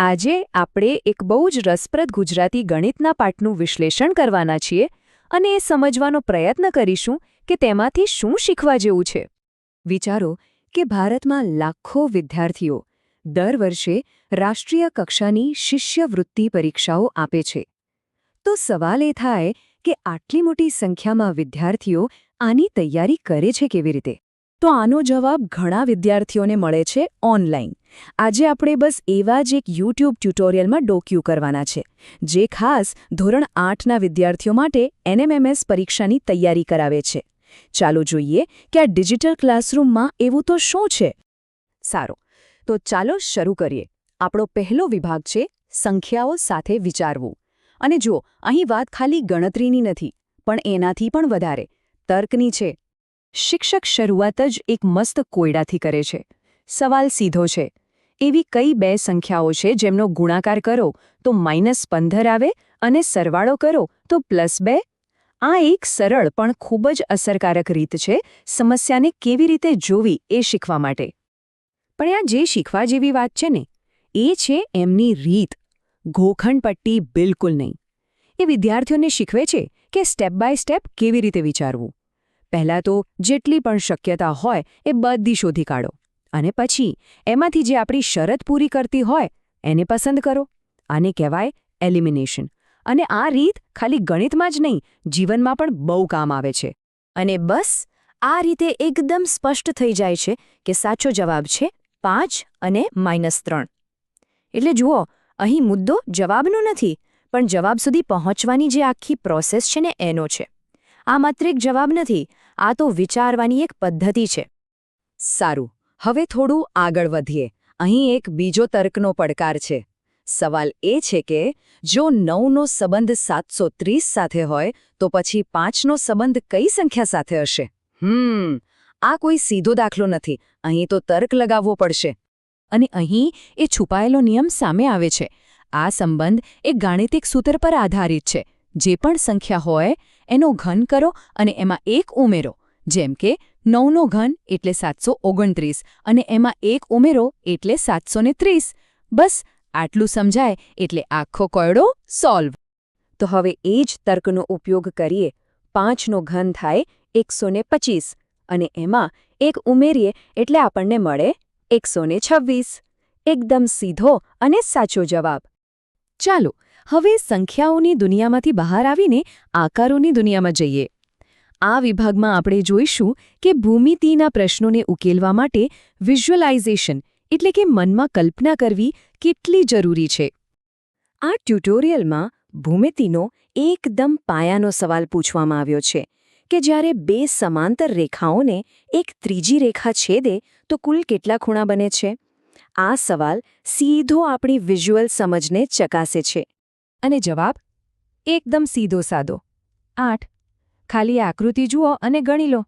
આજે આપણે એક બહુ જ રસપ્રદ ગુજરાતી ગણિતના પાઠનું વિશ્લેષણ કરવાના છીએ અને એ સમજવાનો પ્રયત્ન કરીશું કે તેમાંથી શું શીખવા જેવું છે. વિચારો કે ભારતમાં લાખો વિદ્યાર્થીઓ દર વર્ષે રાષ્ટ્રીય કક્ષાની શિષ્યવૃત્તિ પરીક્ષાઓ આપે છે. તો સવાલ એ થાય કે આટલી મોટી સંખ્યામાં વિદ્યાર્થીઓ આની તૈયારી કરે છે કેવી રીતે? તો આનો જવાબ ઘણા વિદ્યાર્થીઓને મળે છે ઓનલાઈન. આજે આપણે બસ એવા જ એક યુટ્યુબ ટ્યુટોરિયલમાં ડોક્યુ કરવાના છે, જે ખાસ ધોરણ 8ના વિદ્યાર્થીઓ માટે એનએમએમએસ પરીક્ષાની તૈયારી કરાવે છે. ચાલો જોઈએ કે આ ડિજિટલ ક્લાસરૂમમાં એવું તો શું છે. સારું, તો ચાલો શરૂ કરીએ. આપણો પહેલો વિભાગ છે સંખ્યાઓ સાથે વિચારવું. અને જુઓ, અહીં વાત ખાલી ગણતરીની નથી, પણ એનાથી પણ વધારે તર્કની છે. શિક્ષક શરૂઆત જ એક મસ્ત કોયડાથી કરે છે. સવાલ સીધો છે, એવી કઈ બે સંખ્યાઓ છે જેમનો ગુણાકાર કરો તો -15 આવે અને સરવાળો કરો તો +2? આ એક સરળ પણ ખૂબ જ અસરકારક રીત છે સમસ્યાને કેવી રીતે જોવી એ શીખવા માટે. પણ આ જે શીખવા જેવી વાત છે ને, એ છે એમની રીત. ઘોખંડ પટ્ટી બિલકુલ નહીં. એ વિદ્યાર્થીઓને શીખવે છે કે સ્ટેપ બાય સ્ટેપ કેવી રીતે વિચારવું. પહેલાં તો જેટલી પણ શક્યતા હોય એ બધી શોધી કાઢો, અને પછી એમાંથી જે આપણી શરત પૂરી કરતી હોય એને પસંદ કરો. આને કહેવાય એલિમિનેશન. અને આ રીત ખાલી ગણિતમાં જ નહીં, જીવનમાં પણ બહુ કામ આવે છે. અને બસ આ રીતે એકદમ સ્પષ્ટ થઈ જાય છે કે સાચો જવાબ છે 5 અને -3. એટલે જુઓ, અહીં મુદ્દો જવાબનો નથી, પણ જવાબ સુધી પહોંચવાની જે આખી પ્રોસેસ છે ને એનો છે. આ માત્ર એક જવાબ નથી, આ તો વિચારવાની એક પદ્ધતિ છે. સારું, હવે થોડું આગળ વધીએ. અહીં એક બીજો તર્કનો પડકાર છે. સવાલ એ છે કે જો 9નો સંબંધ 730 સાથે હોય તો પછી 5નો સંબંધ કઈ સંખ્યા સાથે હશે? આ કોઈ સીધો દાખલો નથી. અહીં તો તર્ક લગાવવો પડશે. અને અહીં એ છુપાયેલો નિયમ સામે આવે છે. આ સંબંધ એક ગાણિતિક સૂત્ર પર આધારિત છે. જે પણ સંખ્યા હોય એનો ઘન કરો અને એમાં 1 ઉમેરો. જેમ કે 9નો ઘન એટલે 729 અને એમાં 1 ઉમેરો એટલે 730. બસ આટલું સમજાય એટલે આખો કોયડો સોલ્વ. તો હવે એ જ તર્કનો ઉપયોગ કરીએ. 5નો ઘન થાય 125 અને એમાં 1 ઉમેરીએ એટલે આપણને મળે 126. એકદમ સીધો અને સાચો જવાબ. ચાલો હવે સંખ્યાઓની દુનિયામાંથી બહાર આવીને આકારોની દુનિયામાં જઈએ. આ વિભાગમાં આપણે જોઈશું કે ભૂમિતિના પ્રશ્નોને ઉકેલવા માટે વિઝ્યુઅલાઇઝેશન એટલે કે મનમાં કલ્પના કરવી કેટલી જરૂરી છે. આ ટ્યુટોરિયલમાં ભૂમિતિનો એકદમ પાયાનો સવાલ પૂછવામાં આવ્યો છે કે જ્યારે બે સમાંતર રેખાઓને એક ત્રીજી રેખા છેદે તો કુલ કેટલા ખૂણા બને છે? આ સવાલ સીધો આપણી વિઝ્યુઅલ સમજને ચકાસે છે. અને જવાબ એકદમ સીધો સાદો 8. ખાલી આકૃતિ જુઓ અને ગણી લો.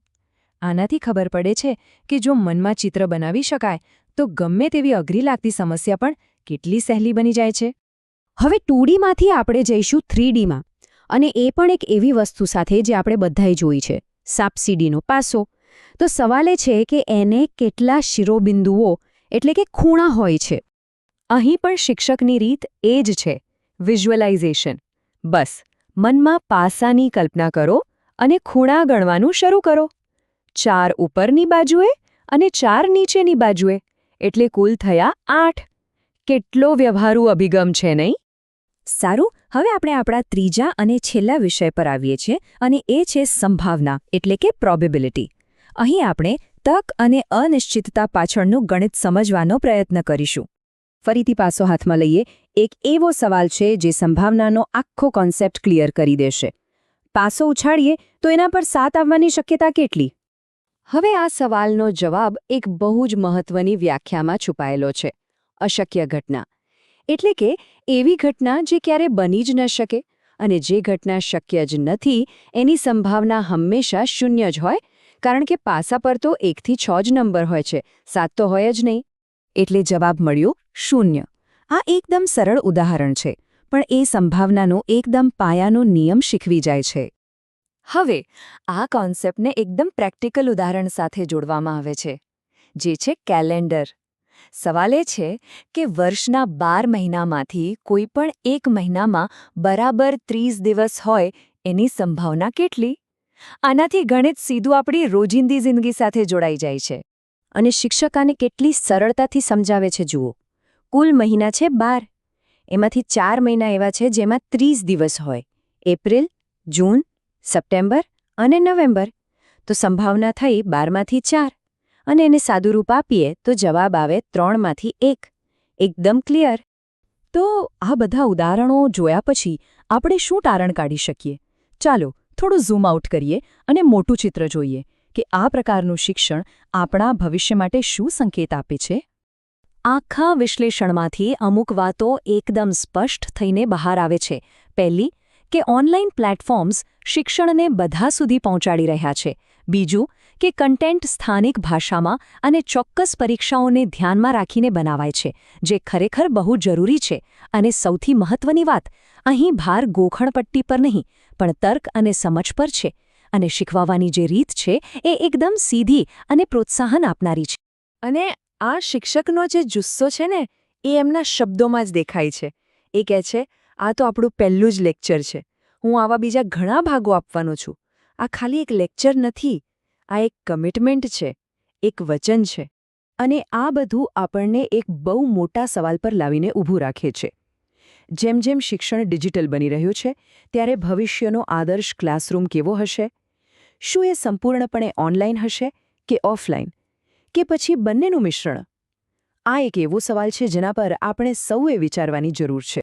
આનાથી ખબર પડે છે કે જો મનમાં ચિત્ર બનાવી શકાય તો ગમે તેવી અઘરી લાગતી સમસ્યા પણ કેટલી સહેલી બની જાય છે. હવે 2Dમાંથી આપણે જઈશું 3Dમાં, અને એ પણ એક એવી વસ્તુ સાથે જે આપણે બધાએ જોઈ છે, સાપસીડીનો પાસો. તો સવાલ એ છે કે એને કેટલા શિરોબિંદુઓ એટલે કે ખૂણા હોય છે. અહીં પણ શિક્ષકની રીત એ જ છે, વિઝ્યુઅલાઇઝેશન. બસ મનમાં પાસાની કલ્પના કરો અને ખૂણા ગણવાનું શરૂ કરો. 4 ઉપરની બાજુએ અને 4 નીચેની બાજુએ, એટલે કુલ થયા 8. કેટલો વ્યવહારુ અભિગમ છે નહીં? સારું, હવે આપણે આપણા ત્રીજા અને છેલ્લા વિષય પર આવીએ છીએ, અને એ છે સંભાવના એટલે કે પ્રોબેબિલિટી. અહીં આપણે તક અને અનિશ્ચિતતા પાછળનું ગણિત સમજવાનો પ્રયત્ન કરીશું. ફરીથી પાસો હાથમાં લઈએ. એક એવો સવાલ છે જે સંભાવનાનો આખો કોન્સેપ્ટ ક્લિયર કરી દેશે. પાસો ઉછાળીએ તો એના પર 7 આવવાની શક્યતા કેટલી? હવે આ સવાલનો જવાબ એક બહુ જ મહત્વની વ્યાખ્યામાં છુપાયેલો છે, અશક્ય ઘટના. એટલે કે એવી ઘટના જે ક્યારે બની જ ન શકે, અને જે ઘટના શક્ય જ નથી એની સંભાવના હંમેશા 0 જ હોય, કારણ કે પાસા પર તો 1 થી 6 જ નંબર હોય છે, 7 તો હોય જ નહીં. એટલે જવાબ મળ્યો 0. આ એકદમ સરળ ઉદાહરણ છે, પણ એ સંભાવનાનો એકદમ પાયાનો નિયમ શીખવી જાય છે. હવે આ કોન્સેપ્ટને એકદમ પ્રેક્ટિકલ ઉદાહરણ સાથે જોડવામાં આવે છે, જે છે કેલેન્ડર. સવાલ એ છે કે વર્ષના 12 મહિનામાંથી કોઈ પણ એક મહિનામાં બરાબર 30 દિવસ હોય એની સંભાવના કેટલી? આનાથી ગણિત સીધું આપણી રોજિંદી જિંદગી સાથે જોડાઈ જાય છે. અને શિક્ષક આને કેટલી સરળતાથી સમજાવે છે જુઓ. કુલ મહિના છે 12. એમાંથી 4 મહિના એવા છે જેમાં 30 દિવસ હોય: એપ્રિલ, જૂન, સપ્ટેમ્બર અને નવેમ્બર. તો સંભાવના થઈ 12માંથી 4. અને એને સાદું રૂપ આપીએ તો જવાબ આવે 3માંથી 1. એકદમ ક્લિયર. તો આ બધા ઉદાહરણો જોયા પછી આપણે શું તારણ કાઢી શકીએ? ચાલો થોડું ઝૂમ આઉટ કરીએ અને મોટું ચિત્ર જોઈએ કે આ પ્રકારનું શિક્ષણ આપણા ભવિષ્ય માટે શું સંકેત આપે છે. આખા વિશ્લેષણમાંથી અમુક વાતો એકદમ સ્પષ્ટ થઈને બહાર આવે છે. પહેલી, કે ઓનલાઈન પ્લેટફોર્મ્સ શિક્ષણને બધા સુધી પહોંચાડી રહ્યા છે. બીજું, કે કન્ટેન્ટ સ્થાનિક ભાષામાં અને ચોક્કસ પરીક્ષાઓને ધ્યાનમાં રાખીને બનાવાય છે, જે ખરેખર બહુ જરૂરી છે. અને સૌથી મહત્વની વાત, અહીં ભાર ગોખણપટ્ટી પર નહીં, પણ તર્ક અને સમજ પર છે. અને શીખવવાની જે રીત છે એ એકદમ સીધી અને પ્રોત્સાહન આપનારી છે. અને આ શિક્ષકનો જે જુસ્સો છે ને, એ એમના શબ્દોમાં જ દેખાય છે. એ કહે છે, આ તો આપણું પહેલું જ લેક્ચર છે. હું આવા બીજા ઘણા ભાગો આપવાનો છું. આ ખાલી એક લેક્ચર નથી, આ એક કમિટમેન્ટ છે, એક વચન છે. અને આ બધું આપણને એક બહુ મોટા સવાલ પર લાવીને ઊભું રાખે છે. જેમ જેમ શિક્ષણ ડિજિટલ બની રહ્યું છે, ત્યારે ભવિષ્યનો આદર્શ ક્લાસરૂમ કેવો હશે? શું એ સંપૂર્ણપણે ઓનલાઈન હશે કે ઓફલાઈન? કે પછી બંનેનું મિશ્રણ? આ એક એવો સવાલ છે જેના પર આપણે સૌએ વિચારવાની જરૂર છે.